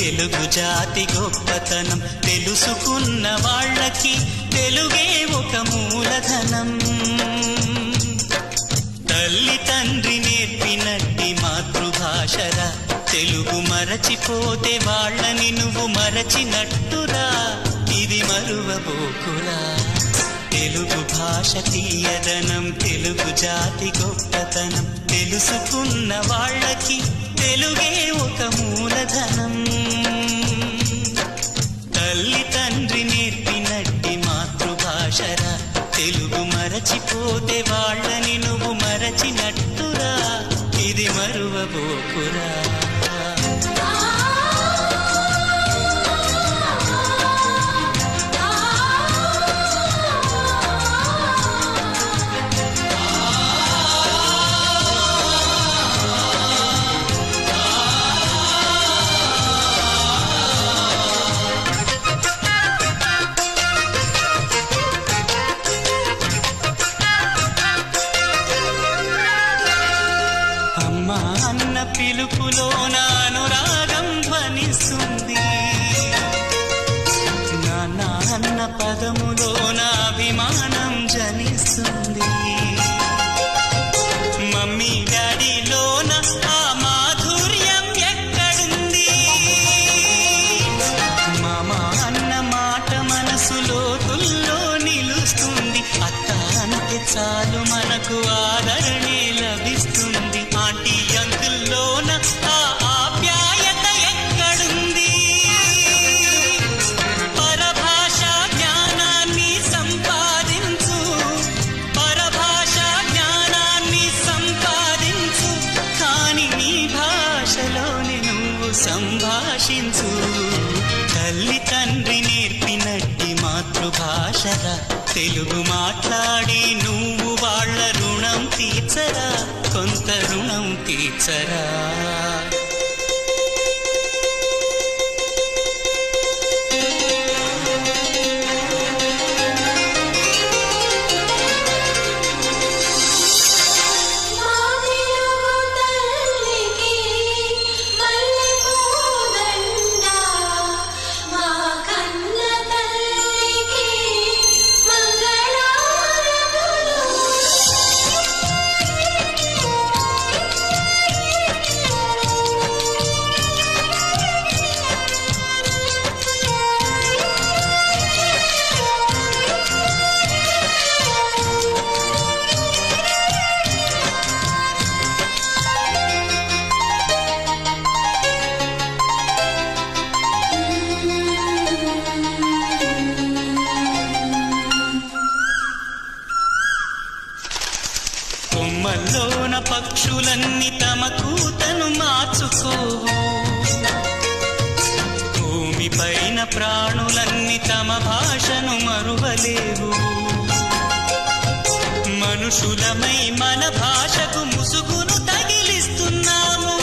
తెలుగు జాతి గొప్పతనం తెలుసుకున్న వాళ్ళకి తెలుగే ఒక మూలధనం. తల్లి తండ్రి నేర్పినట్టి మాతృభాషరా, తెలుగు మరచిపోతే వాళ్ళని నువ్వు మరచినట్టురా, ఇది మరువబోకురా. తెలుగు భాష తీయదనం తెలుగు జాతి గొప్పతనం తెలుసుకున్న వాళ్ళకి తెలుగే ఒక మూలధనం. తల్లి తండ్రి నేర్పినట్టి మాతృభాషరా, తెలుగు మరచిపోతే వాళ్ళని నువ్వు మరచినట్టురా, ఇది మరువబోకురా. అన్న పిలుపులోన అనురాగం ధ్వనిస్తుంది, నాన్న అన్న పదములోన అభిమానం జనిస్తుంది. మమ్మీ డాడీలోన ఆ మాధుర్యం ఎక్కడుంది? మామ అన్న మాట మనసులో తుల్లో నిలుస్తుంది. అత్త అంటే చాలు మనకు ఆదరణే లభిస్తుంది. ఆంటీ అంకుల్లోన ఆ ఆప్యాయత ఎక్కడుంది? పరభాష జ్ఞానాన్ని సంపాదించు, పరభాష జ్ఞానాన్ని సంపాదించు, కాని నీ భాషలోనే నువ్వు సంభాషించు. తల్లి తండ్రి నేర్పినట్టి మాతృభాషరా, తెలుగు మాట్లాడి నువ్వు వాళ్ళ రుణం తీర్చరా, కొంత రుణం తీర్చరా. కొమ్మల్లోన పక్షులన్నీ తమ కూతను మార్చుకోవు, భూమిపైన ప్రాణులన్నీ తమ భాషను మరువలేవు. మనుషులమై మన భాషకు ముసుగును తగిలిస్తున్నాము.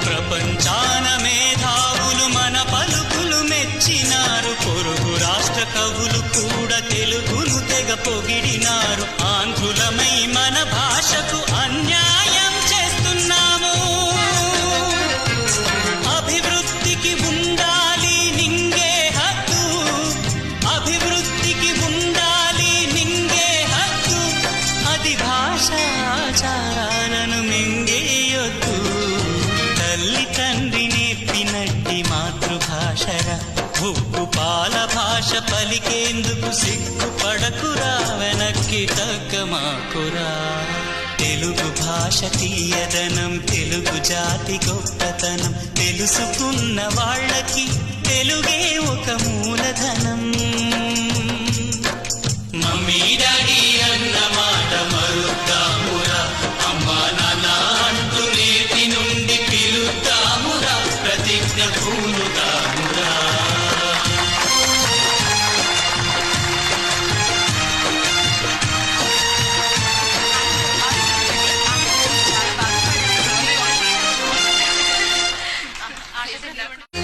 ప్రపంచాన మేధావులు మన పలుకులు మెచ్చినారు. పొరుగు రాష్ట్ర కవులు కూడా తెలుగును తెగ పొగిడినారు. ఆంధ్రులమై మన భాషకు అన్యాయం చేస్తున్నాము. అభివృద్ధికి ఉండాలి నింగే హక్కు, అభివృద్ధికి ఉండాలి నింగే హక్కు, అది భాషాచారాలను మింగేయొద్దు. తల్లి తండ్రి నేర్పినట్టి మాతృభాషరా, ఉప్పు పాల భాష పలికేందుకు సిగ్గుపడకురా, వెనక్కి తగ్గమాకురా. తెలుగు భాష తీయదనం తెలుగు జాతి గొప్పతనం తెలుసుకున్న వాళ్ళకి తెలుగే ఒక మూలధనం. మమ్మీ డాడీ అన్న మాట మరుద్దామురా, అమ్మా నాన్న అంటూ నేటి నుండి పిలుద్దామురా, ప్రతిజ్ఞ పూనుదామురా. I